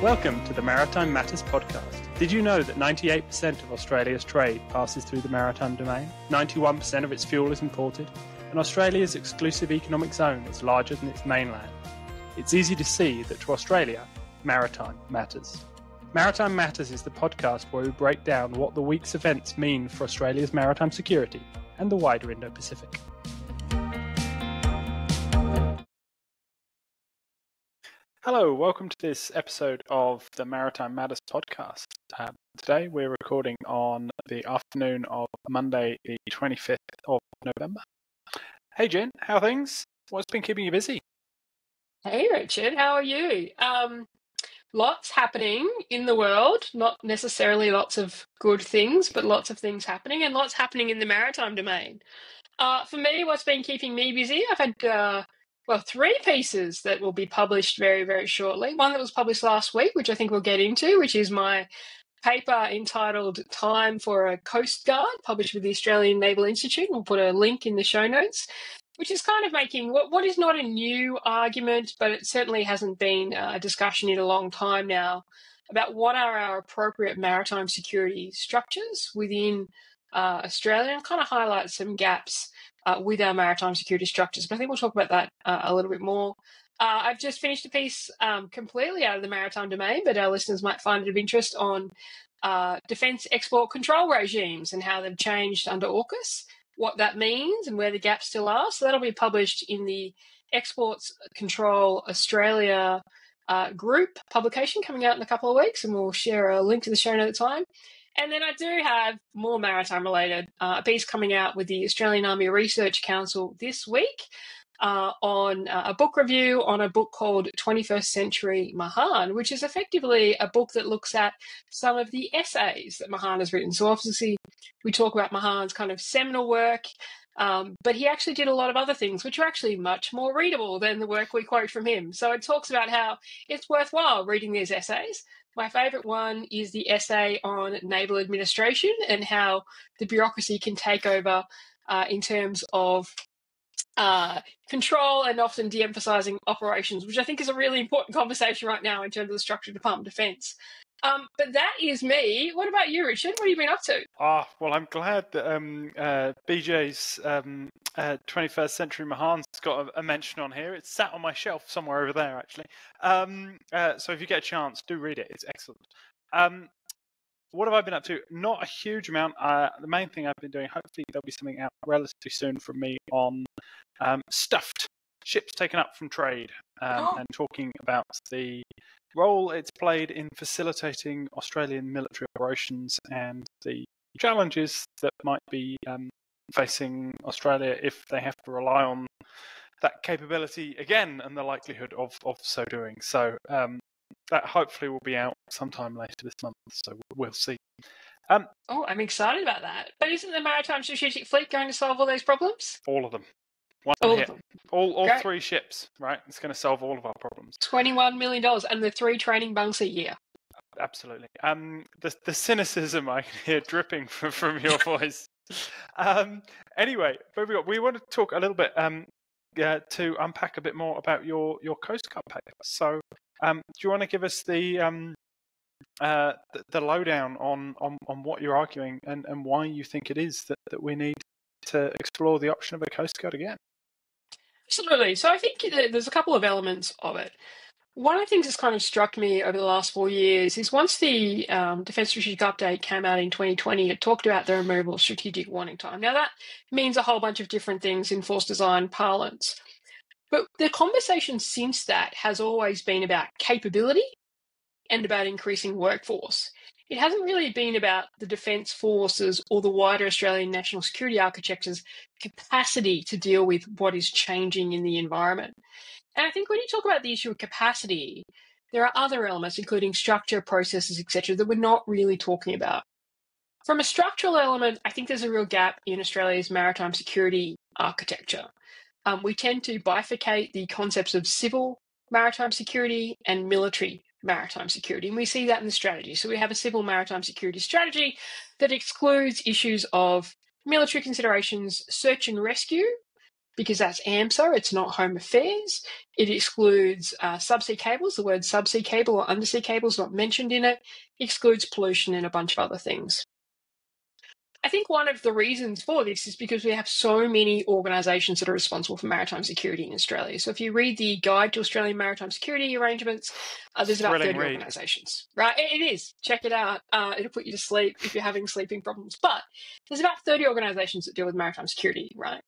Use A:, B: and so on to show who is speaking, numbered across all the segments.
A: Welcome to the Maritime Matters podcast. Did you know that 98% of Australia's trade passes through the maritime domain? 91% of its fuel is imported, and Australia's exclusive economic zone is larger than its mainland. It's easy to see that to Australia, maritime matters. Maritime Matters is the podcast where we break down what the week's events mean for Australia's maritime security and the wider Indo-Pacific. Hello, welcome to this episode of the Maritime Matters podcast. Today we're recording on the afternoon of Monday, the 25th of November. Hey Jen, how are things? What's been keeping you busy?
B: Hey Richard, how are you? Lots happening in the world, not necessarily lots of good things, but lots of things happening and lots happening in the maritime domain. For me, what's been keeping me busy, I've had three pieces that will be published very, very shortly. One that was published last week, which I think we'll get into, which is my paper entitled Time for a Coastguard, published with the Australian Naval Institute. We'll put a link in the show notes, which is kind of making what is not a new argument, but it certainly hasn't been a discussion in a long time now about what are our appropriate maritime security structures within Australia, and kind of highlight some gaps with our maritime security structures. But I think we'll talk about that a little bit more. I've just finished a piece completely out of the maritime domain, but our listeners might find it of interest on defence export control regimes and how they've changed under AUKUS, what that means and where the gaps still are. So that'll be published in the Exports Control Australia group publication coming out in a couple of weeks, and we'll share a link to the show note at the time. And then I do have more maritime related, a piece coming out with the Australian Army Research Council this week on a book review on a book called 21st Century Mahan, which is effectively a book that looks at some of the essays that Mahan has written. So obviously we talk about Mahan's kind of seminal work, but he actually did a lot of other things which are actually much more readable than the work we quote from him. So it talks about how it's worthwhile reading these essays. My favourite one is the essay on naval administration and how the bureaucracy can take over in terms of control and often de-emphasising operations, which I think is a really important conversation right now in terms of the structure of the Department of Defence. But that is me. What about you, Richard? What have you been up to?
A: Well, I'm glad that BJ's 21st Century Mahan's got a mention on here. It's sat on my shelf somewhere over there, actually. So if you get a chance, do read it. It's excellent. What have I been up to? Not a huge amount. The main thing I've been doing, hopefully there'll be something out relatively soon from me on stuffed ships taken up from trade and talking about the role it's played in facilitating Australian military operations and the challenges that might be facing Australia if they have to rely on that capability again and the likelihood of so doing. So that hopefully will be out sometime later this month, so we'll see.
B: I'm excited about that. But isn't the Maritime Strategic Fleet going to solve all those problems?
A: All of them. All three ships, right? It's going to solve all of our problems.
B: $21 million and the 3 training bunks a year.
A: Absolutely. The cynicism I can hear dripping from your voice. Anyway, we want to talk a little bit to unpack a bit more about your Coastguard paper. So, do you want to give us the lowdown on what you're arguing and why you think it is that we need to explore the option of a Coastguard again?
B: Absolutely. So I think there's a couple of elements of it. One of the things that's kind of struck me over the last 4 years is once the Defence Strategic Update came out in 2020, it talked about the removal of strategic warning time. Now that means a whole bunch of different things in force design parlance. But the conversation since that has always been about capability and about increasing workforce. It hasn't really been about the Defence Forces or the wider Australian national security architecture's capacity to deal with what is changing in the environment. And I think when you talk about the issue of capacity, there are other elements, including structure, processes, etc., that we're not really talking about. From a structural element, I think there's a real gap in Australia's maritime security architecture. We tend to bifurcate the concepts of civil maritime security and military maritime security, and we see that in the strategy. So we have a civil maritime security strategy that excludes issues of military considerations, search and rescue, because that's AMSO, it's not Home Affairs. It excludes subsea cables. The word subsea cable or undersea cable is not mentioned in it. It excludes pollution and a bunch of other things. I think one of the reasons for this is because we have so many organisations that are responsible for maritime security in Australia. So if you read the Guide to Australian Maritime Security Arrangements, there's about 30 organisations, right? It is. Check it out. It'll put you to sleep if you're having sleeping problems. But there's about 30 organisations that deal with maritime security, right?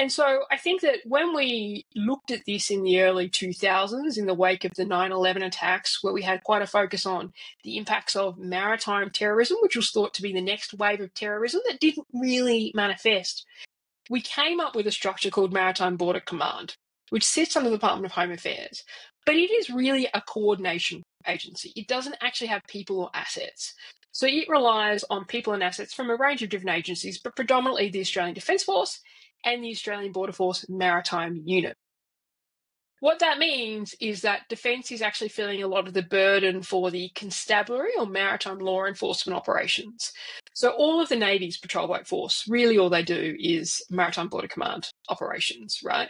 B: And so I think that when we looked at this in the early 2000s, in the wake of the 9/11 attacks, where we had quite a focus on the impacts of maritime terrorism, which was thought to be the next wave of terrorism that didn't really manifest, we came up with a structure called Maritime Border Command, which sits under the Department of Home Affairs. But it is really a coordination agency. It doesn't actually have people or assets. So it relies on people and assets from a range of different agencies, but predominantly the Australian Defence Force and the Australian Border Force Maritime Unit. What that means is that Defence is actually feeling a lot of the burden for the constabulary or maritime law enforcement operations. So all of the Navy's patrol boat force, really all they do is Maritime Border Command operations, right?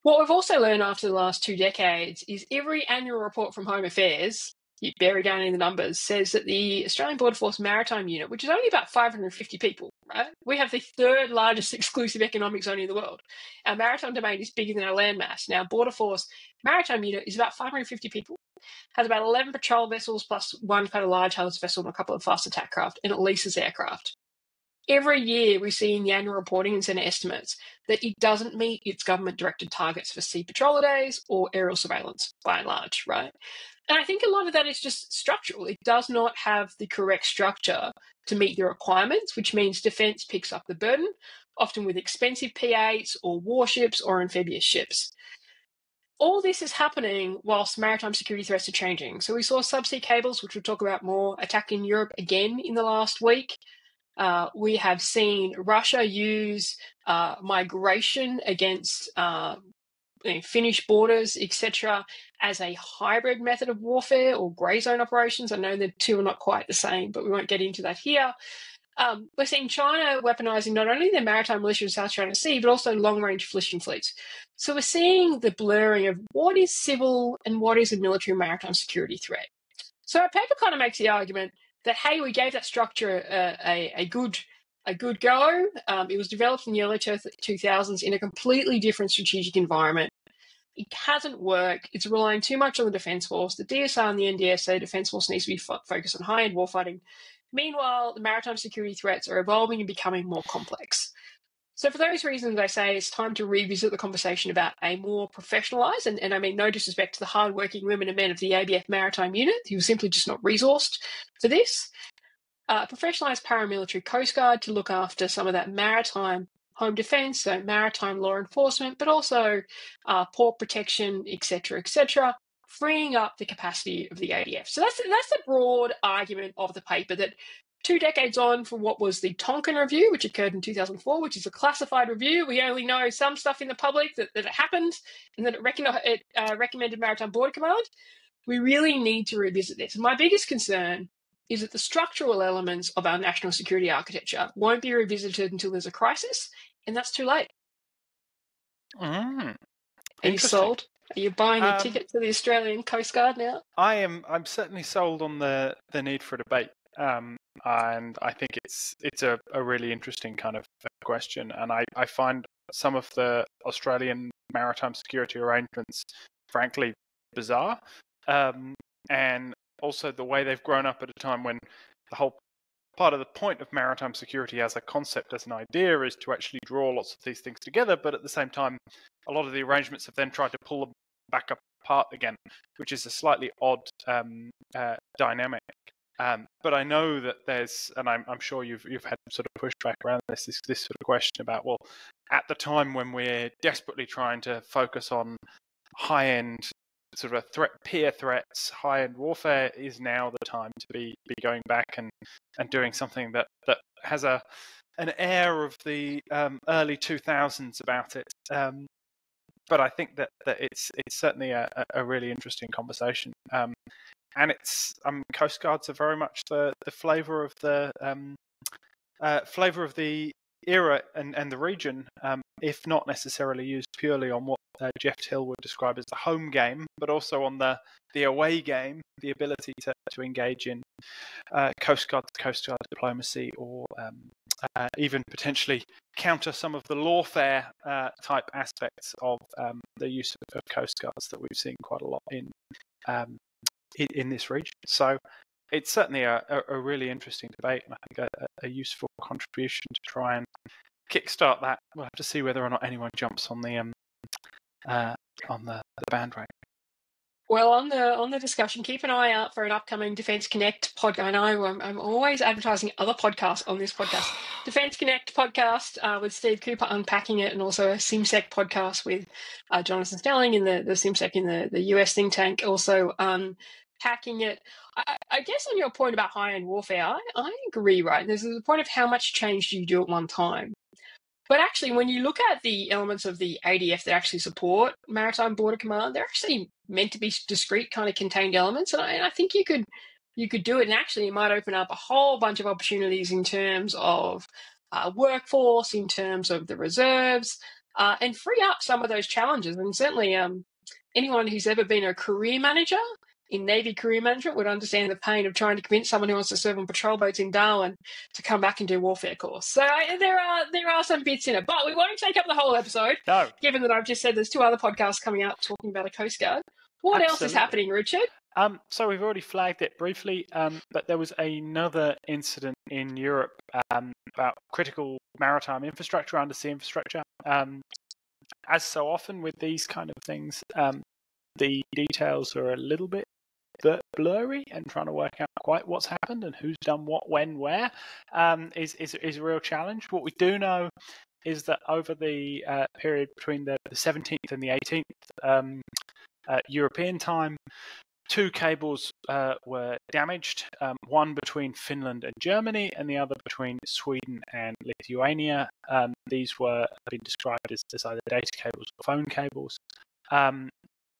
B: What we've also learned after the last 2 decades is every annual report from Home Affairs, you bury down in the numbers, says that the Australian Border Force Maritime Unit, which is only about 550 people, right? We have the third largest exclusive economic zone in the world. Our maritime domain is bigger than our landmass. Now, Border Force Maritime Unit is about 550 people, has about 11 patrol vessels plus one kind of large hull vessel and a couple of fast attack craft, and it leases aircraft. Every year we see in the annual reporting and Senate estimates that it doesn't meet its government-directed targets for sea patrol days or aerial surveillance, by and large, right? And I think a lot of that is just structural. It does not have the correct structure to meet the requirements, which means Defence picks up the burden, often with expensive P8s or warships or amphibious ships. All this is happening whilst maritime security threats are changing. So we saw subsea cables, which we'll talk about more, attacking Europe again in the last week. We have seen Russia use migration against Finnish borders, etc., as a hybrid method of warfare or grey zone operations. I know the two are not quite the same, but we won't get into that here. We're seeing China weaponising not only their maritime militia in the South China Sea, but also long-range fishing fleets. So we're seeing the blurring of what is civil and what is a military maritime security threat. So our paper kind of makes the argument that, hey, we gave that structure a good go. It was developed in the early 2000s in a completely different strategic environment. It hasn't worked. It's relying too much on the Defence Force. The DSR and the NDS say the Defence Force needs to be focused on high-end warfighting. Meanwhile, the maritime security threats are evolving and becoming more complex. So for those reasons, I say it's time to revisit the conversation about a more professionalised, and I mean no disrespect to the hard-working women and men of the ABF Maritime Unit, who are simply just not resourced for this, professionalised paramilitary Coastguard to look after some of that maritime home defence, so maritime law enforcement, but also port protection, etc., freeing up the capacity of the ADF. So that's the broad argument of the paper, that 2 decades on from what was the Tonkin Review, which occurred in 2004, which is a classified review. We only know some stuff in the public that it happened and that it recommended Maritime Border Command. We really need to revisit this. My biggest concern is that the structural elements of our national security architecture won't be revisited until there's a crisis, and that's too late.
A: Are
B: you sold? Are you buying a ticket to the Australian Coast Guard now?
A: I'm certainly sold on the need for a debate. And I think it's a really interesting kind of question. And I find some of the Australian maritime security arrangements, frankly, bizarre. And also the way they've grown up at a time when the whole part of the point of maritime security as a concept, as an idea, is to actually draw lots of these things together. But at the same time, a lot of the arrangements have then tried to pull them back apart again, which is a slightly odd dynamic. But I know that there's, and I'm sure you've had sort of pushback around this sort of question about, well, at the time when we're desperately trying to focus on high-end sort of peer threats, high-end warfare, is now the time to be going back and doing something that has an air of the early 2000s about it. But I think that it's certainly a really interesting conversation. And it's Coast Guards are very much the flavour of the era and the region. if not necessarily used purely on what Jeff Till would describe as the home game, but also on the away game, the ability to engage in Coast Guard diplomacy, or even potentially counter some of the lawfare type aspects of the use of Coast Guards that we've seen quite a lot in this region. So it's certainly a really interesting debate, and I think a useful contribution to try and kickstart that. We'll have to see whether or not anyone jumps on the bandwagon.
B: Well, on the discussion, keep an eye out for an upcoming Defence Connect podcast. I know I'm always advertising other podcasts on this podcast. Defence Connect podcast with Steve Cooper unpacking it, and also a SimSec podcast with Jonathan Stelling in the SimSec in the US think tank, also unpacking it. I guess on your point about high-end warfare, I agree, right? There's a point of how much change do you do at one time. But actually, when you look at the elements of the ADF that actually support Maritime Border Command, they're actually meant to be discrete, kind of contained elements. And I think you could do it. And actually, it might open up a whole bunch of opportunities in terms of workforce, in terms of the reserves, and free up some of those challenges. And certainly, anyone who's ever been a career manager in Navy career management would understand the pain of trying to convince someone who wants to serve on patrol boats in Darwin to come back and do warfare course. So there are some bits in it, but we won't take up the whole episode.
A: No.
B: Given that I've just said there's 2 other podcasts coming out talking about a Coast Guard. What else is happening, Richard?
A: So we've already flagged it briefly, but there was another incident in Europe about critical maritime infrastructure, undersea infrastructure. As so often with these kind of things, the details are a little bit blurry, and trying to work out quite what's happened and who's done what, when, where is a real challenge. What we do know is that over the period between the 17th and the 18th European time, 2 cables were damaged, one between Finland and Germany and the other between Sweden and Lithuania. These have been described as either data cables or phone cables.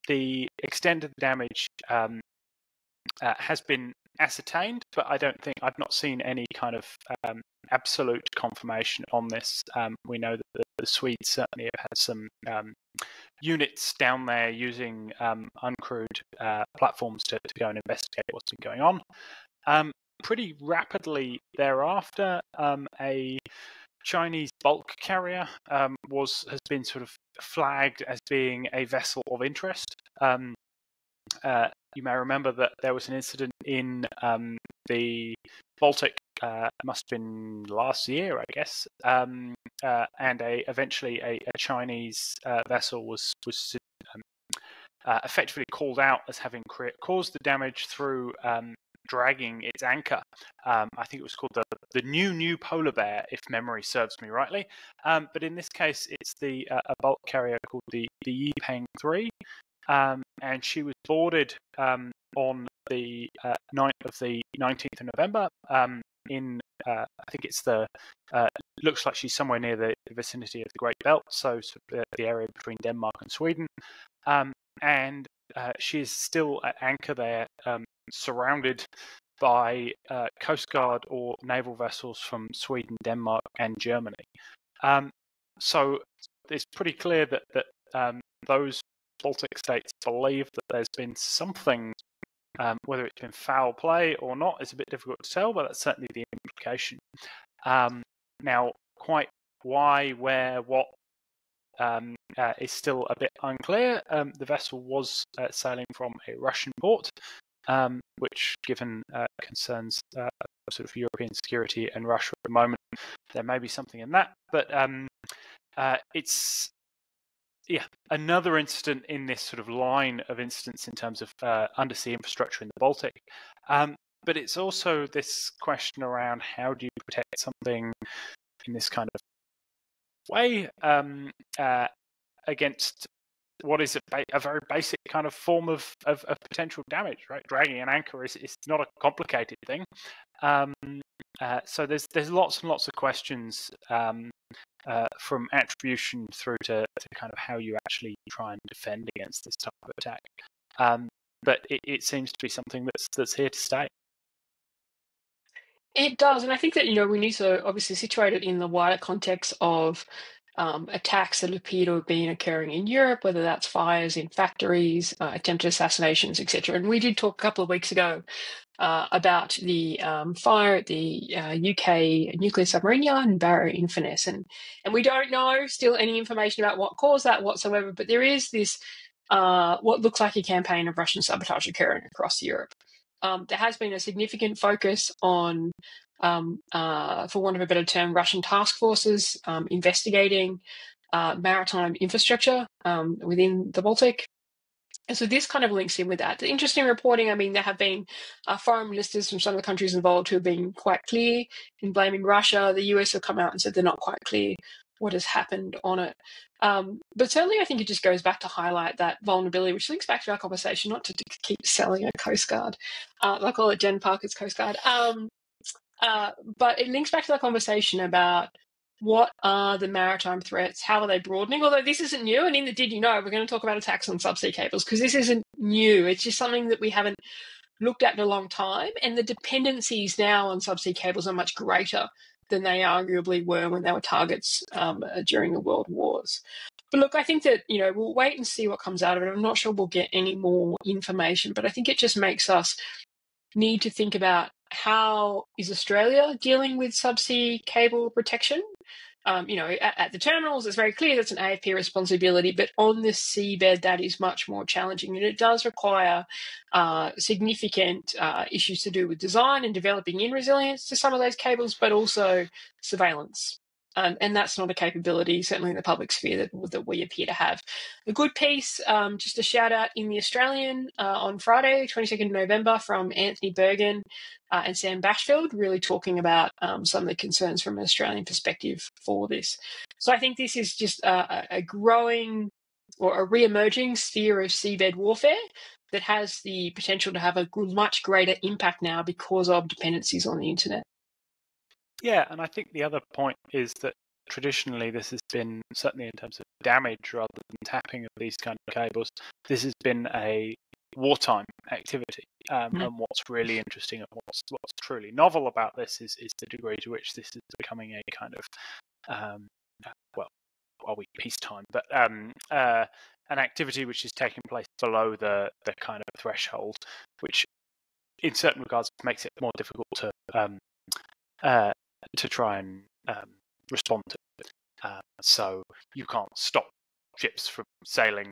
A: The extent of the damage has been ascertained, but I've not seen any kind of absolute confirmation on this. We know that the Swedes certainly have had some units down there using uncrewed platforms to go and investigate what's been going on. Pretty rapidly thereafter, a Chinese bulk carrier has been sort of flagged as being a vessel of interest. You may remember that there was an incident in the Baltic, must have been last year, I guess, and eventually a Chinese vessel was effectively called out as having caused the damage through dragging its anchor. I think it was called the new polar bear, if memory serves me rightly. But in this case, it's a bulk carrier called the Yipeng 3. And she was boarded on the night of the 19th of November I think it's looks like she's somewhere near the vicinity of the Great Belt, so sort of the area between Denmark and Sweden. And she is still at anchor there, surrounded by Coast Guard or naval vessels from Sweden, Denmark, and Germany. So it's pretty clear that those Baltic states believe that there's been something, whether it's been foul play or not, it's a bit difficult to tell, but that's certainly the implication. Now, quite why, where, what is still a bit unclear. The vessel was sailing from a Russian port, which, given concerns sort of European security and Russia at the moment, there may be something in that. But it's another incident in this sort of line of incidents in terms of undersea infrastructure in the Baltic. But it's also this question around how do you protect something in this kind of way against what is a very basic kind of form of potential damage, right? Dragging an anchor is not a complicated thing. So there's lots and lots of questions from attribution through to kind of how you actually try and defend against this type of attack. But it seems to be something that's here to stay.
B: It does, and I think that we need to obviously situate it in the wider context of attacks that appear to have been occurring in Europe, whether that's fires in factories, attempted assassinations, etc. And we did talk a couple of weeks ago about the fire at the UK nuclear submarine yard in Barrow-in-Furness. And we don't know still any information about what caused that whatsoever, but there is this what looks like a campaign of Russian sabotage occurring across Europe. There has been a significant focus on, for want of a better term, Russian task forces investigating maritime infrastructure within the Baltic. And so this kind of links in with that. The interesting reporting, I mean, there have been foreign ministers from some of the countries involved who have been quite clear in blaming Russia. The US have come out and said they're not quite clear what has happened on it. But certainly I think it just goes back to highlight that vulnerability, which links back to our conversation, not to keep selling a Coastguard. I call it Jen Parker's Coastguard. But it links back to that conversation about what are the maritime threats? How are they broadening? Although this isn't new, and in the Did You Know, we're going to talk about attacks on subsea cables because this isn't new. It's just something that we haven't looked at in a long time, and the dependencies now on subsea cables are much greater than they arguably were when they were targets during the World Wars. But look, I think that, we'll wait and see what comes out of it. I'm not sure we'll get any more information, but I think it just makes us need to think about how is Australia dealing with subsea cable protection. At the terminals, it's very clear that's an AFP responsibility, but on the seabed, that is much more challenging. And it does require significant issues to do with design and developing in resilience to some of those cables, but also surveillance. And that's not a capability, certainly in the public sphere, that we appear to have. A good piece, just a shout out in The Australian on Friday, 22nd of November, from Anthony Bergen and Sam Bashfield, really talking about some of the concerns from an Australian perspective for this. So I think this is just a growing or a re-emerging sphere of seabed warfare that has the potential to have a much greater impact now because of dependencies on the internet.
A: Yeah, and I think the other point is that traditionally this has been, certainly in terms of damage rather than tapping of these kind of cables, this has been a wartime activity. And what's really interesting and what's truly novel about this is the degree to which this is becoming a kind of, are we peacetime, but an activity which is taking place below the kind of threshold, which in certain regards makes it more difficult to try and respond to it. So you can't stop ships from sailing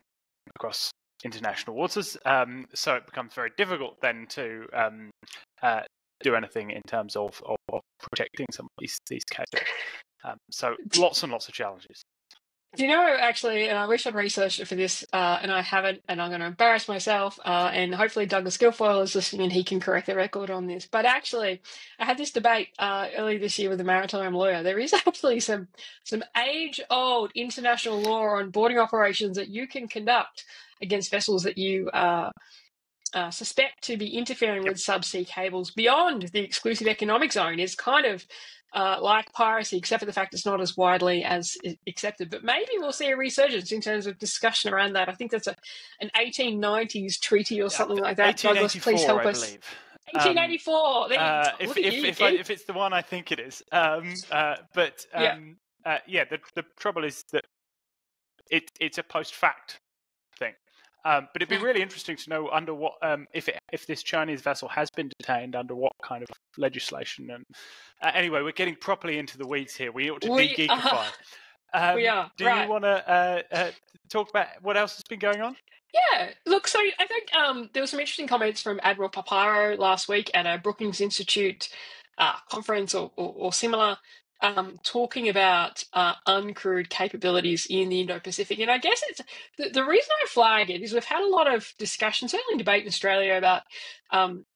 A: across international waters. So it becomes very difficult then to do anything in terms of protecting some of these cables. So lots and lots of challenges.
B: Do you know, actually, and I wish I'd researched it for this, and I haven't, and I'm going to embarrass myself, and hopefully Douglas Guilfoyle is listening and he can correct the record on this. But actually, I had this debate earlier this year with a maritime lawyer. There is actually some age-old international law on boarding operations that you can conduct against vessels that you suspect to be interfering with subsea cables beyond the exclusive economic zone. Is kind of like piracy, except for the fact it's not as widely as accepted. But maybe we'll see a resurgence in terms of discussion around that. I think that's an 1890s treaty or something like that. Douglas, please help us.
A: I believe.
B: 1884.
A: If it's the one I think it is. The trouble is that it's a post-fact thing. But it'd be really interesting to know under what, if this Chinese vessel has been detained, under what kind of legislation. And anyway, we're getting properly into the weeds here. We ought to de-geekify.
B: We are.
A: Do you want to talk about what else has been going on?
B: Yeah, look, so I think there were some interesting comments from Admiral Paparo last week at a Brookings Institute conference or similar, talking about uncrewed capabilities in the Indo-Pacific. And I guess it's the reason I flag it is we've had a lot of discussion, certainly debate in Australia, about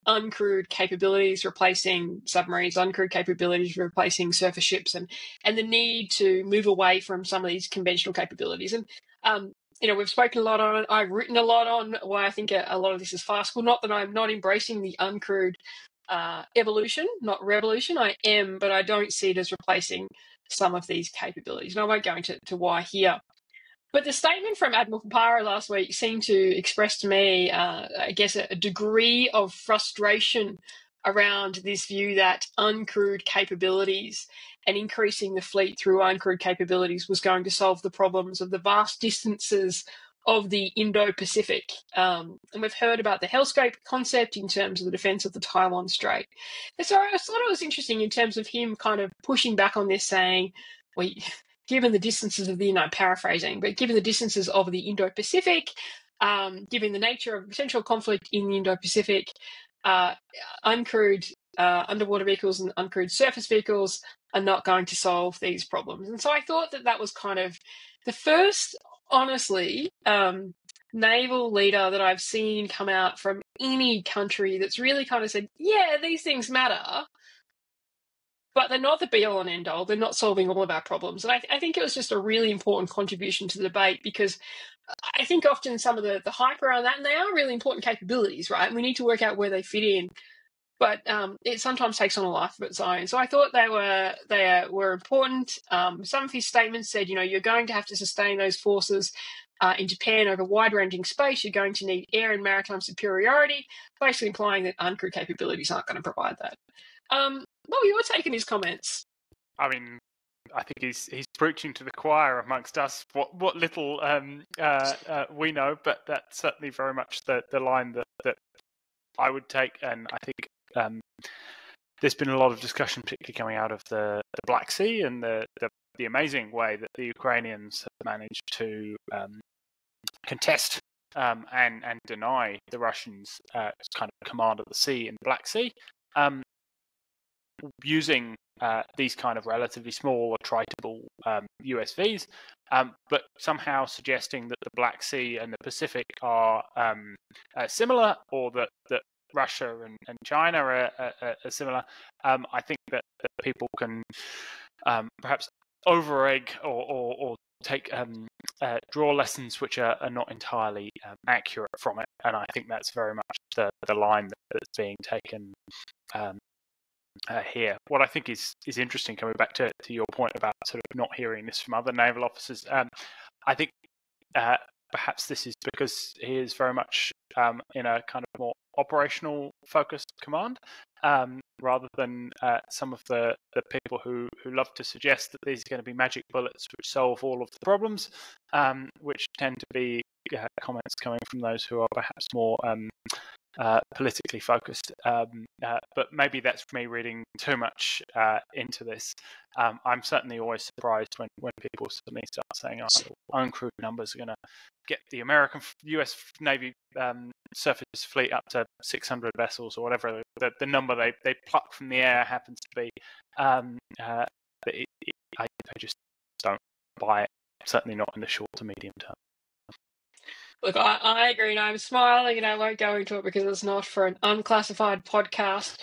B: uncrewed capabilities replacing submarines, uncrewed capabilities replacing surface ships, and the need to move away from some of these conventional capabilities. And we've spoken a lot on it. I've written a lot on why I think a lot of this is farcical. Not that I'm not embracing the uncrewed evolution, not revolution. I am, but I don't see it as replacing some of these capabilities. And I won't go into why here. But the statement from Admiral Paparo last week seemed to express to me, I guess, a degree of frustration around this view that uncrewed capabilities and increasing the fleet through uncrewed capabilities was going to solve the problems of the vast distances of the Indo-Pacific. And we've heard about the hellscape concept in terms of the defense of the Taiwan Strait. And so I thought it was interesting in terms of him kind of pushing back on this, saying, well, given the distances of the, paraphrasing, but given the distances of the Indo-Pacific, given the nature of potential conflict in the Indo-Pacific, uncrewed underwater vehicles and uncrewed surface vehicles are not going to solve these problems. And so I thought that was kind of the first, honestly, naval leader that I've seen come out from any country that's really kind of said, yeah, these things matter, but they're not the be-all and end-all. They're not solving all of our problems. And I think it was just a really important contribution to the debate, because I think often some of the hype around that, and they are really important capabilities, right? And we need to work out where they fit in. But it sometimes takes on a life of its own. So I thought they were important. Some of his statements said, you're going to have to sustain those forces in Japan over wide-ranging space. You're going to need air and maritime superiority, basically implying that uncrewed capabilities aren't going to provide that. What were your take on his comments?
A: I mean, I think he's preaching to the choir amongst us. What little we know, but that's certainly very much the line that I would take, and I think. There's been a lot of discussion, particularly coming out of the Black Sea, and the amazing way that the Ukrainians have managed to contest and deny the Russians kind of command of the sea in the Black Sea, using these kind of relatively small, attritable USVs, but somehow suggesting that the Black Sea and the Pacific are similar, or that Russia and China are similar. I think that people can perhaps over-egg or take draw lessons which are not entirely accurate from it, and I think that's very much the line that's being taken here. What I think is interesting, coming back to your point about sort of not hearing this from other naval officers, I think perhaps this is because he is very much in a kind of more operational focused command, rather than some of the people who love to suggest that these are going to be magic bullets which solve all of the problems, which tend to be comments coming from those who are perhaps more politically focused. But maybe that's me reading too much into this. I'm certainly always surprised when people suddenly start saying, uncrewed numbers are going to get the US Navy surface fleet up to 600 vessels, or whatever the number they pluck from the air happens to be. I just don't buy it, certainly not in the short to medium term.
B: Look, I agree, and I'm smiling, and I won't go into it because it's not for an unclassified podcast,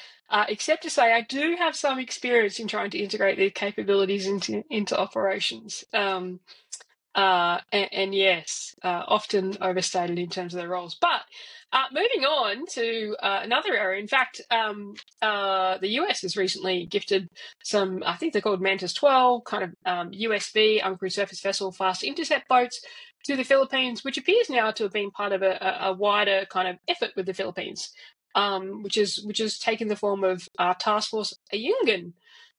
B: except to say I do have some experience in trying to integrate these capabilities into operations. And yes, often overstated in terms of their roles. But moving on to another area, in fact, the US has recently gifted some, I think they're called Mantis 12, kind of USV, uncrewed surface vessel, fast intercept boats to the Philippines, which appears now to have been part of a wider kind of effort with the Philippines, which has taken the form of Task Force Ayungin.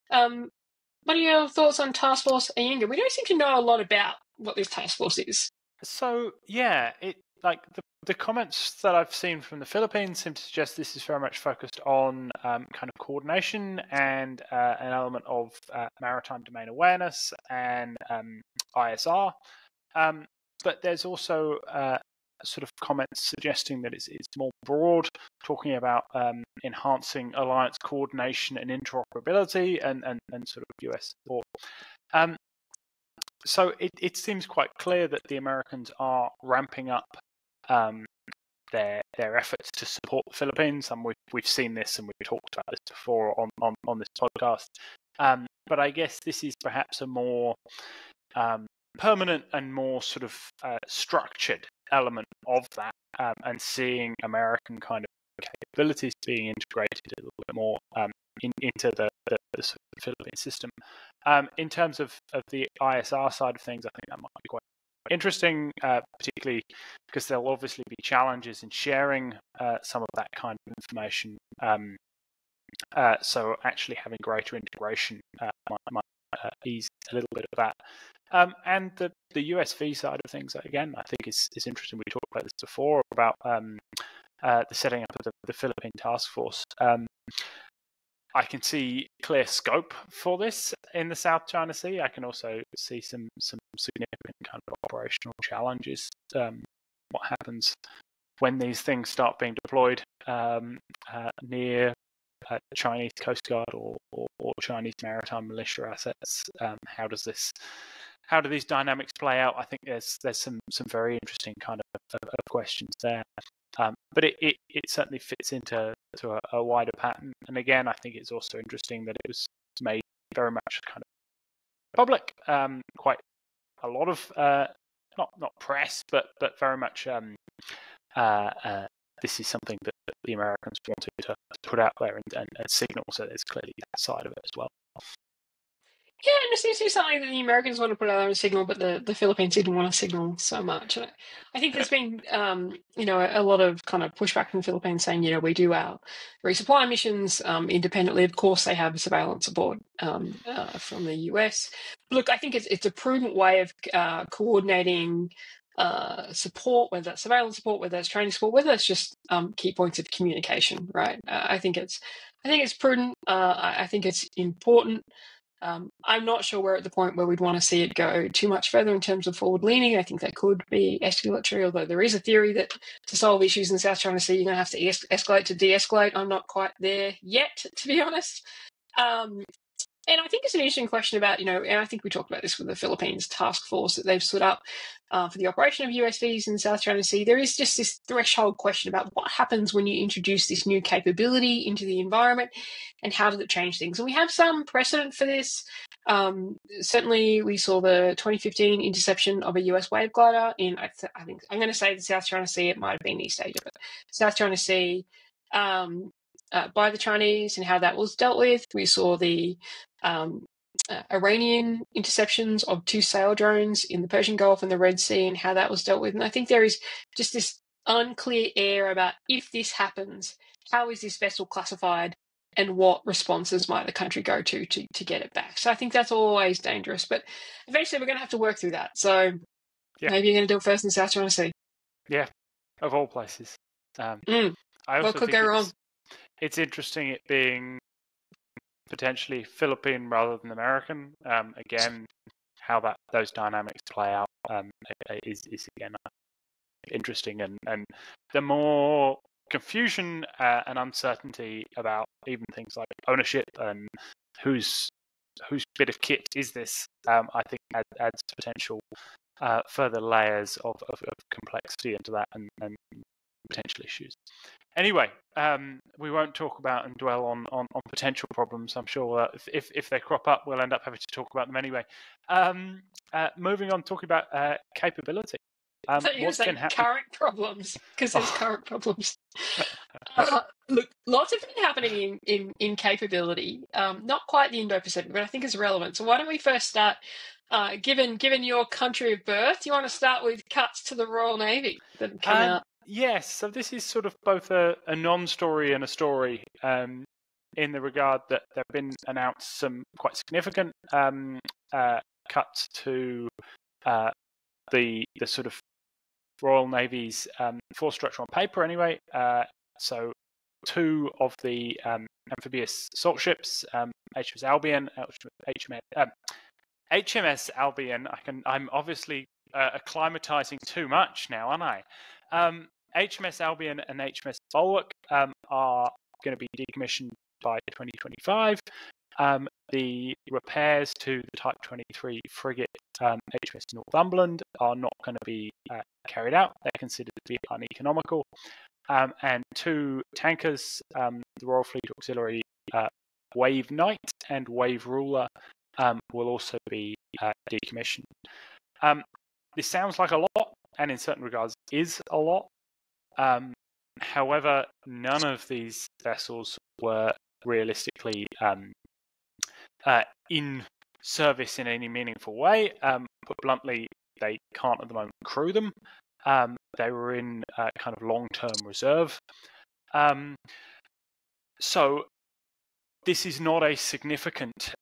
B: What are your thoughts on Task Force Ayungin? We don't seem to know a lot about what this task force is.
A: So yeah, the comments that I've seen from the Philippines seem to suggest this is very much focused on kind of coordination and an element of maritime domain awareness and ISR. But there's also sort of comments suggesting that it's more broad, talking about enhancing alliance coordination and interoperability and sort of US support. So it seems quite clear that the Americans are ramping up their efforts to support the Philippines, and we've seen this and we've talked about this before on this podcast. But I guess this is perhaps a more permanent and more sort of structured element of that, and seeing American kind of capabilities being integrated a little bit more into the sort of Philippine system. In terms of the ISR side of things, I think that might be quite interesting, particularly because there'll obviously be challenges in sharing some of that kind of information. So actually having greater integration might ease a little bit of that. And the USV side of things, again, I think is interesting. We talked about this before about the setting up of the Philippine task force. I can see clear scope for this in the South China Sea. I can also see some significant kind of operational challenges. What happens when these things start being deployed near Chinese Coastguard or Chinese maritime militia assets? How do these dynamics play out? I think there's some very interesting kind of questions there. But it certainly fits into a wider pattern. And again, I think it's also interesting that it was made very much kind of public. Quite a lot of not press, but very much this is something that the Americans wanted to put out there and signal. So there's clearly that side of it as well.
B: Yeah, and it seems to be something that the Americans want to put out on a signal, but the Philippines didn't want to signal so much. And I think there's been, a lot of kind of pushback from the Philippines saying, we do our resupply missions independently. Of course, they have surveillance support from the US. Look, I think it's a prudent way of coordinating support, whether that's surveillance support, whether that's training support, whether that's just key points of communication, right? I think it's prudent. I think it's important. I'm not sure we're at the point where we'd want to see it go too much further in terms of forward leaning. I think that could be escalatory, although there is a theory that to solve issues in the South China Sea, you're going to have to escalate to de-escalate. I'm not quite there yet, to be honest. And I think it's an interesting question about, and I think we talked about this with the Philippines task force that they've stood up for the operation of USVs in the South China Sea. There is just this threshold question about what happens when you introduce this new capability into the environment and how does it change things. And we have some precedent for this. Certainly, we saw the 2015 interception of a US wave glider in, I think, I'm going to say the South China Sea. It might have been East Asia, but South China Sea. By the Chinese and how that was dealt with. We saw the Iranian interceptions of 2 sail drones in the Persian Gulf and the Red Sea and how that was dealt with. And I think there is just this unclear air about if this happens, how is this vessel classified and what responses might the country go to get it back. So I think that's always dangerous. But eventually we're going to have to work through that. So maybe you're going to do it first in the South China Sea.
A: Yeah, of all places. I also
B: what could
A: think
B: go wrong?
A: It's interesting it being potentially Philippine rather than American. Again, how those dynamics play out is again interesting, and the more confusion and uncertainty about even things like ownership and whose bit of kit is this, I think adds potential further layers of complexity into that and potential issues. Anyway, we won't talk about and dwell on potential problems. I'm sure if they crop up, we'll end up having to talk about them anyway. Moving on, talking about capability.
B: What's been current problems, because there's current problems. Look, lots have been happening in capability. Not quite the Indo-Pacific, but I think it's relevant. So why don't we first start, given your country of birth, do you want to start with cuts to the Royal Navy that have come out?
A: Yes, so this is sort of both a non-story and a story in the regard that there have been announced some quite significant cuts to the sort of Royal Navy's force structure on paper anyway. So 2 of the amphibious assault ships, HMS Albion, HMS Albion. I'm obviously acclimatizing too much now, aren't I? HMS Albion and HMS Bulwark are going to be decommissioned by 2025. The repairs to the Type 23 frigate HMS Northumberland are not going to be carried out. They're considered to be uneconomical. And 2 tankers, the Royal Fleet Auxiliary Wave Knight and Wave Ruler, will also be decommissioned. This sounds like a lot, and in certain regards is a lot. However, none of these vessels were realistically in service in any meaningful way. Put bluntly, they can't at the moment crew them. They were in kind of long-term reserve. So this is not a significant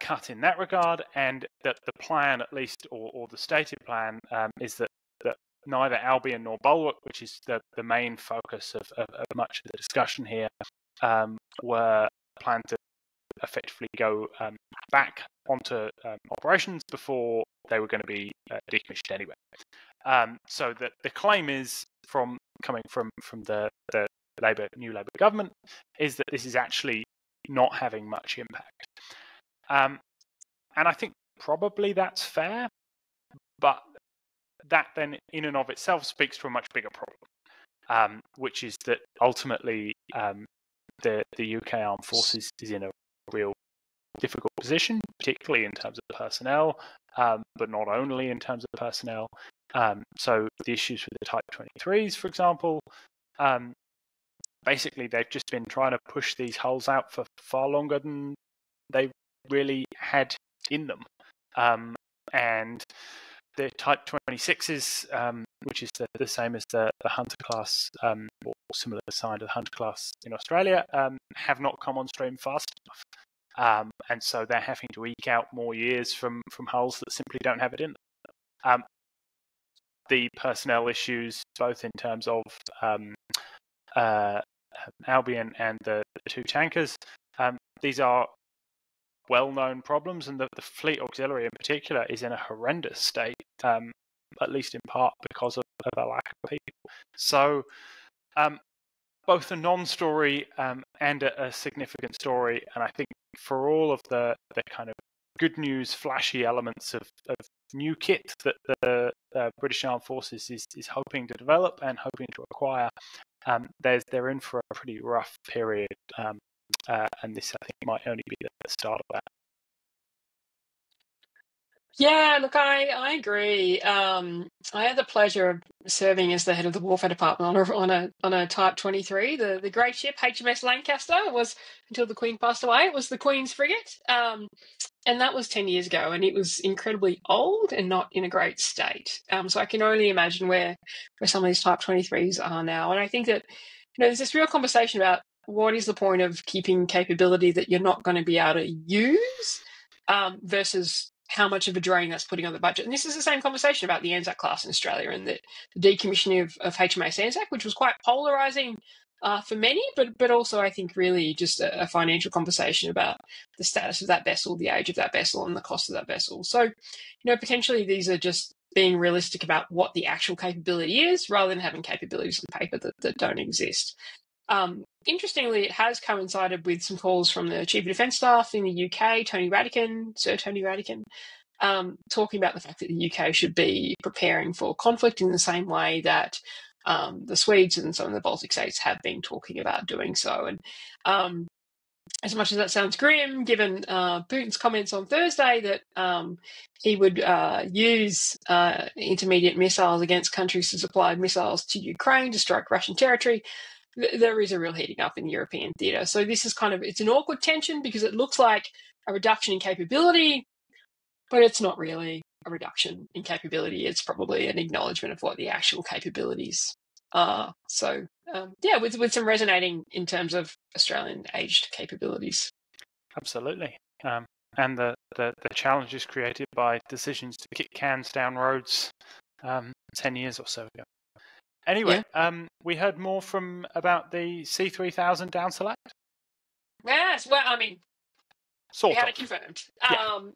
A: cut in that regard, and that the plan, at least, or the stated plan, is that neither Albion nor Bulwark, which is the main focus of much of the discussion here, were planned to effectively go back onto operations before they were going to be decommissioned anyway. So the claim is coming from the new Labour government is that this is actually not having much impact. And I think probably that's fair, but that then in and of itself speaks to a much bigger problem, which is that ultimately the UK Armed Forces is in a real difficult position, particularly in terms of personnel, but not only in terms of personnel. So the issues with the Type 23s, for example, basically they've just been trying to push these hulls out for far longer than they really had in them. And the Type 26s, which is the same as the Hunter class, or similar design to the Hunter class in Australia, have not come on stream fast enough. And so they're having to eke out more years from hulls that simply don't have it in them. The personnel issues, both in terms of Albion and the two tankers, these are well-known problems, and the Fleet Auxiliary in particular is in a horrendous state, at least in part because of a lack of people. So both a non-story and a significant story, and I think for all of the kind of good news, flashy elements of new kit that the British Armed Forces is hoping to develop and hoping to acquire, they're in for a pretty rough period, and this, I think, might only be the start of that.
B: Yeah, look, I agree. I had the pleasure of serving as the head of the warfare department on a Type 23. The great ship HMS Lancaster was, until the Queen passed away, it was the Queen's frigate, and that was 10 years ago, and it was incredibly old and not in a great state. So I can only imagine where some of these Type 23s are now. And I think that there's this real conversation about what is the point of keeping capability that you're not going to be able to use, versus how much of a drain that's putting on the budget. And this is the same conversation about the Anzac class in Australia and the decommissioning of HMAS Anzac, which was quite polarising for many, but also I think really just a financial conversation about the status of that vessel, the age of that vessel, and the cost of that vessel. So, potentially these are just being realistic about what the actual capability is, rather than having capabilities on paper that don't exist. Interestingly, it has coincided with some calls from the Chief of Defence Staff in the UK, Sir Tony Radican, talking about the fact that the UK should be preparing for conflict in the same way that the Swedes and some of the Baltic states have been talking about doing so. And as much as that sounds grim, given Putin's comments on Thursday that he would use intermediate missiles against countries who supplied missiles to Ukraine to strike Russian territory, there is a real heating up in the European theatre. So this is it's an awkward tension, because it looks like a reduction in capability, but it's not really a reduction in capability. It's probably an acknowledgement of what the actual capabilities are. So, with some resonating in terms of Australian aged capabilities.
A: Absolutely. And the challenges created by decisions to kick cans down roads 10 years or so ago. Anyway, we heard more about the C3000 down select.
B: Yes, well, I mean,
A: we
B: had it confirmed.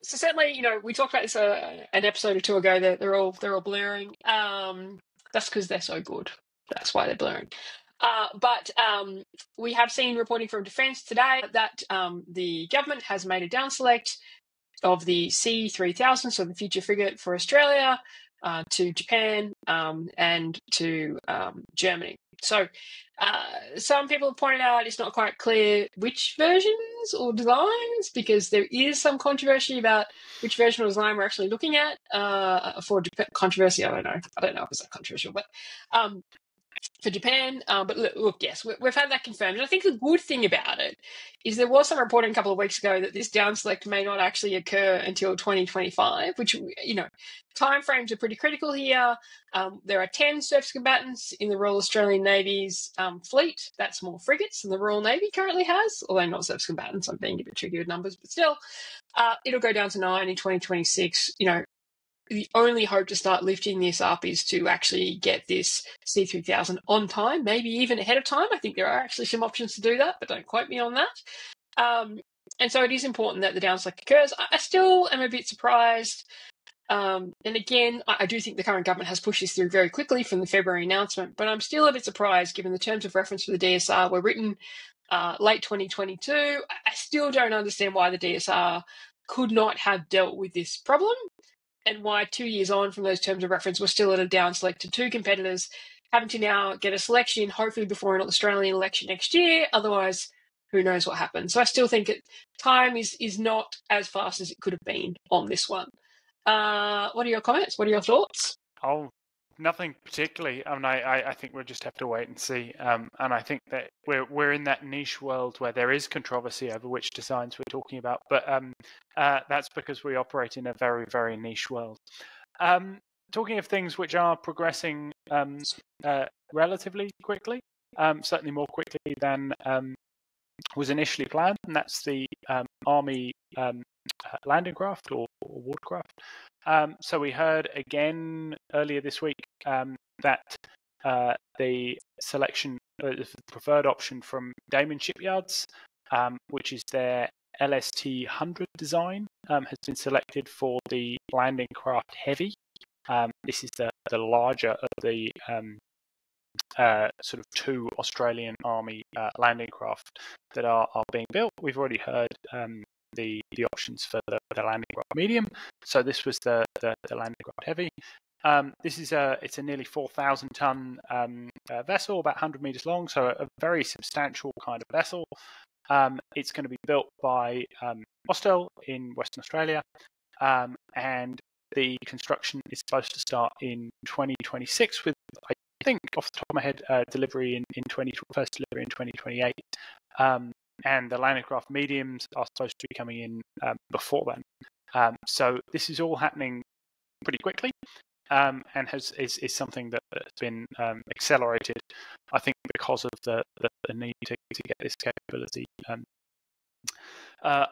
B: So certainly, we talked about this an episode or two ago. They're all blurring. That's because they're so good. That's why they're blurring. But we have seen reporting from Defence today that the government has made a down select of the C3000, so the future frigate for Australia, to Japan and to Germany. So some people have pointed out it's not quite clear which versions or designs, because there is some controversy about which version or design we're actually looking at. For controversy, I don't know if it's that controversial, but for Japan. But look, yes, we've had that confirmed. And I think the good thing about it is there was some reporting a couple of weeks ago that this down select may not actually occur until 2025, which, timeframes are pretty critical here. There are 10 surface combatants in the Royal Australian Navy's fleet. That's more frigates than the Royal Navy currently has, although not surface combatants. I'm being a bit tricky with numbers, but still, it'll go down to 9 in 2026. The only hope to start lifting this up is to actually get this C3000 on time, maybe even ahead of time. I think there are actually some options to do that, but don't quote me on that. And so it is important that the down select occurs. I still am a bit surprised. And again, I do think the current government has pushed this through very quickly from the February announcement, but I'm still a bit surprised given the terms of reference for the DSR were written late 2022. I still don't understand why the DSR could not have dealt with this problem, and why 2 years on from those terms of reference we're still at a down select to 2 competitors, having to now get a selection, hopefully before an Australian election next year. Otherwise, who knows what happens. So I still think time is not as fast as it could have been on this one. What are your comments? What are your thoughts?
A: Oh, nothing particularly. I mean, I think we'll just have to wait and see. And I think that we're in that niche world where there is controversy over which designs we're talking about. But that's because we operate in a very, very niche world. Talking of things which are progressing relatively quickly, certainly more quickly than was initially planned, and that's the Army landing craft or watercraft. So we heard again earlier this week that the selection, the preferred option from Damon Shipyards, which is their LST-100 design, has been selected for the landing craft heavy. This is the larger of the sort of 2 Australian Army landing craft that are being built. We've already heard the options for the landing craft medium. So this was the landing craft heavy. This is it's a nearly 4,000 ton vessel, about 100 meters long, so a very substantial kind of vessel. It's going to be built by Austal in Western Australia, and the construction is supposed to start in 2026 with, I think, off the top of my head, delivery first delivery in 2028. And the landing craft mediums are supposed to be coming in before then. So this is all happening pretty quickly, and is something that has been accelerated, I think, because of the need to get this capability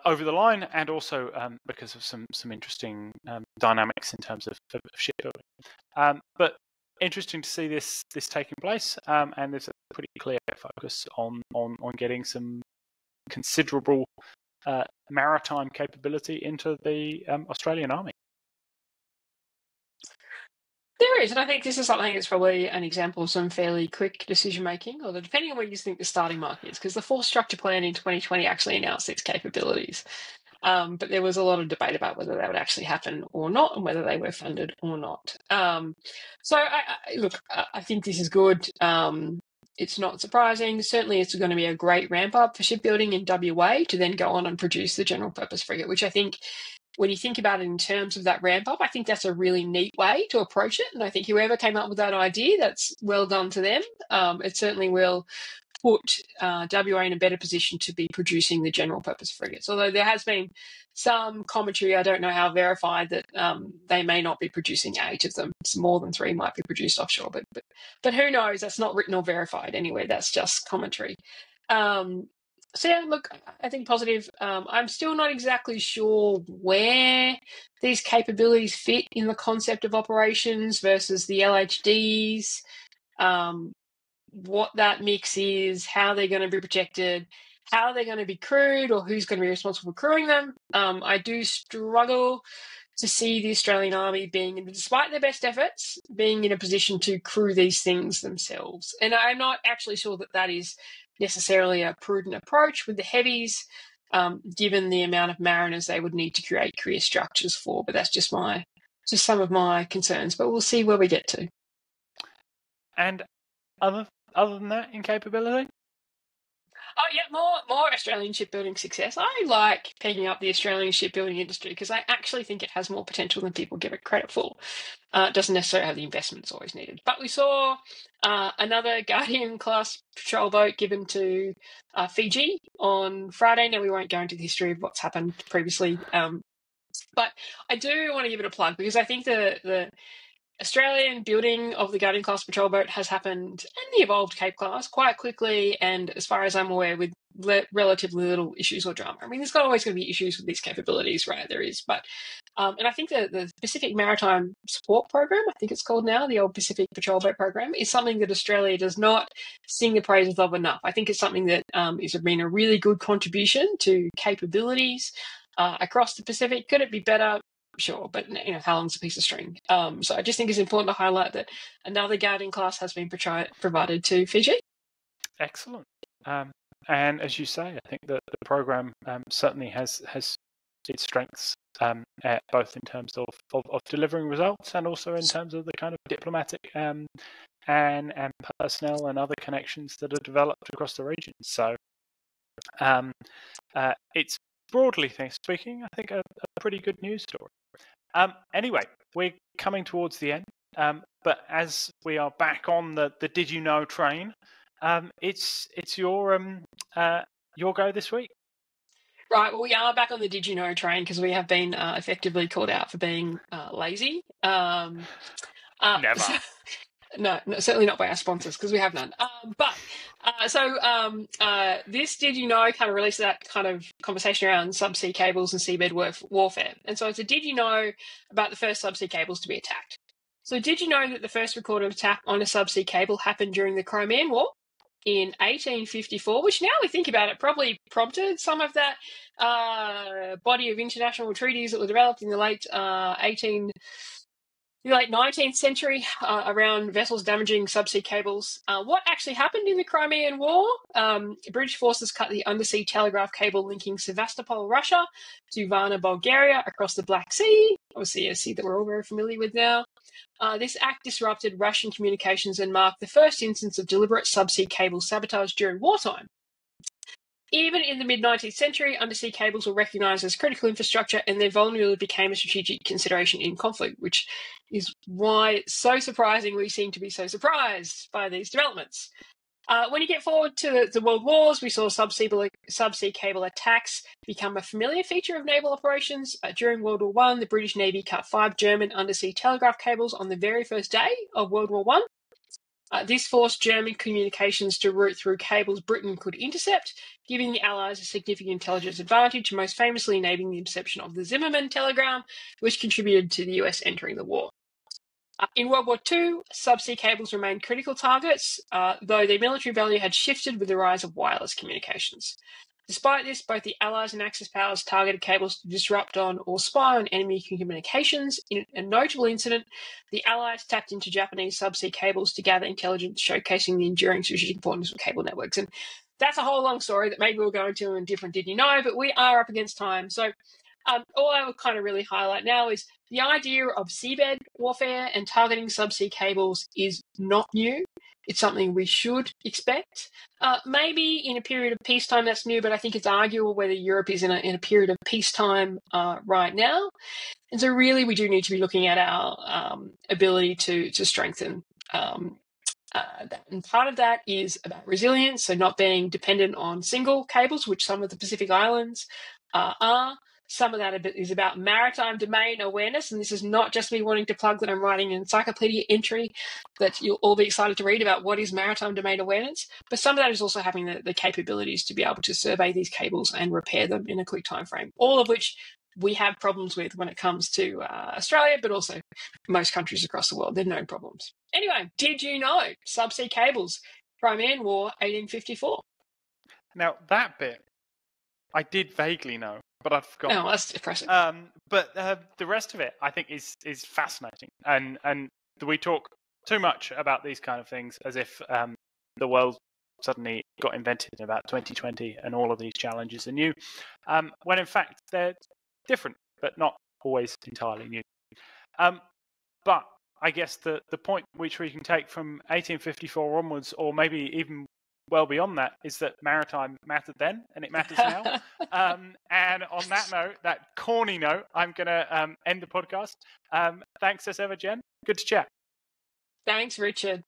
A: over the line, and also because of some interesting dynamics in terms of shipbuilding. But interesting to see this taking place, and there's a pretty clear focus on getting some considerable maritime capability into the Australian Army.
B: There is, and I think this is something that's probably an example of some fairly quick decision making, although depending on where you think the starting mark is, because the Force Structure Plan in 2020 actually announced its capabilities. But there was a lot of debate about whether that would actually happen or not, and whether they were funded or not. So I think this is good. It's not surprising. Certainly, it's going to be a great ramp up for shipbuilding in WA to then go on and produce the general purpose frigate, which I think, when you think about it in terms of that ramp up, I think that's a really neat way to approach it. And I think whoever came up with that idea, that's well done to them. It certainly will put WA in a better position to be producing the general purpose frigates. Although there has been some commentary, I don't know how verified, that they may not be producing 8 of them. So more than 3 might be produced offshore, but who knows? That's not written or verified anyway. That's just commentary. So yeah, look, I think positive. I'm still not exactly sure where these capabilities fit in the concept of operations versus the LHDs. What that mix is, how they're going to be protected, how they're going to be crewed, or who's going to be responsible for crewing them. I do struggle to see the Australian Army being, despite their best efforts, being in a position to crew these things themselves. And I'm not actually sure that is necessarily a prudent approach with the heavies, given the amount of mariners they would need to create career structures for. But that's just some of my concerns. But we'll see where we get to.
A: And other than that, in capability?
B: Oh yeah, more Australian shipbuilding success. I like picking up the Australian shipbuilding industry because I actually think it has more potential than people give it credit for. It doesn't necessarily have the investments always needed. But we saw another Guardian-class patrol boat given to Fiji on Friday. Now, we won't go into the history of what's happened previously, but I do want to give it a plug because I think the Australian building of the Guardian-class patrol boat has happened in the Evolved Cape class quite quickly, and as far as I'm aware, with relatively little issues or drama. I mean, there's always going to be issues with these capabilities, right? There is, but and I think the Pacific Maritime Support Program, I think it's called now, the old Pacific Patrol Boat Program, is something that Australia does not sing the praises of enough. I think it's something that has been a really good contribution to capabilities across the Pacific. Could it be better? Sure, but how long's a piece of string? So I just think it's important to highlight that another Guardian class has been provided to Fiji.
A: Excellent. And as you say, I think that the program certainly has its strengths, both in terms of delivering results and also in terms of the kind of diplomatic and personnel and other connections that are developed across the region. So it's broadly speaking, I think a pretty good news story. Anyway, we're coming towards the end, but as we are back on the Did You Know train, it's your go this week.
B: Right, well, we are back on the Did You Know train because we have been effectively called out for being lazy.
A: Never.
B: No, certainly not by our sponsors because we have none. This Did You Know kind of released that kind of conversation around subsea cables and seabed warfare. And so it's a Did You Know about the first subsea cables to be attacked. So did you know that the first recorded attack on a subsea cable happened during the Crimean War in 1854, which now we think about it probably prompted some of that body of international treaties that were developed in the late 19th century around vessels damaging subsea cables. What actually happened in the Crimean War? British forces cut the undersea telegraph cable linking Sevastopol, Russia, to Varna, Bulgaria, across the Black Sea. Obviously, a sea that we're all very familiar with now. This act disrupted Russian communications and marked the first instance of deliberate subsea cable sabotage during wartime. Even in the mid-19th century, undersea cables were recognised as critical infrastructure and their vulnerability became a strategic consideration in conflict, which is why it's so surprising we seem to be so surprised by these developments. When you get forward to the World Wars, we saw subsea cable attacks become a familiar feature of naval operations. During World War I, the British Navy cut 5 German undersea telegraph cables on the very first day of World War I. This forced German communications to route through cables Britain could intercept, giving the Allies a significant intelligence advantage, most famously enabling the interception of the Zimmermann telegram, which contributed to the US entering the war. In World War II, subsea cables remained critical targets, though their military value had shifted with the rise of wireless communications. Despite this, both the Allies and Axis powers targeted cables to disrupt on or spy on enemy communications. In a notable incident, the Allies tapped into Japanese subsea cables to gather intelligence, showcasing the enduring strategic importance of cable networks. And that's a whole long story that maybe we'll go into in different Did You Know, but we are up against time. So all I will kind of really highlight now is the idea of seabed warfare and targeting subsea cables is not new. It's something we should expect. Maybe in a period of peacetime that's new, but I think it's arguable whether Europe is in a period of peacetime right now. And so really we do need to be looking at our ability to strengthen that. And part of that is about resilience, so not being dependent on single cables, which some of the Pacific Islands are. Some of that is about maritime domain awareness, and this is not just me wanting to plug that I'm writing an encyclopedia entry that you'll all be excited to read about what is maritime domain awareness, but some of that is also having the capabilities to be able to survey these cables and repair them in a quick time frame, all of which we have problems with when it comes to Australia, but also most countries across the world. They're known problems. Anyway, did you know subsea cables, Crimean War, 1854?
A: Now, that bit, I did vaguely know, but I've forgotten.
B: No, that's depressing.
A: But the rest of it, I think, is fascinating. And we talk too much about these kind of things as if the world suddenly got invented in about 2020 and all of these challenges are new, when in fact they're different, but not always entirely new. But I guess the point which we can take from 1854 onwards, or maybe even well beyond that is that maritime mattered then and it matters now. And on that note, that corny note, I'm going to end the podcast. Thanks as ever, Jen. Good to chat.
B: Thanks, Richard.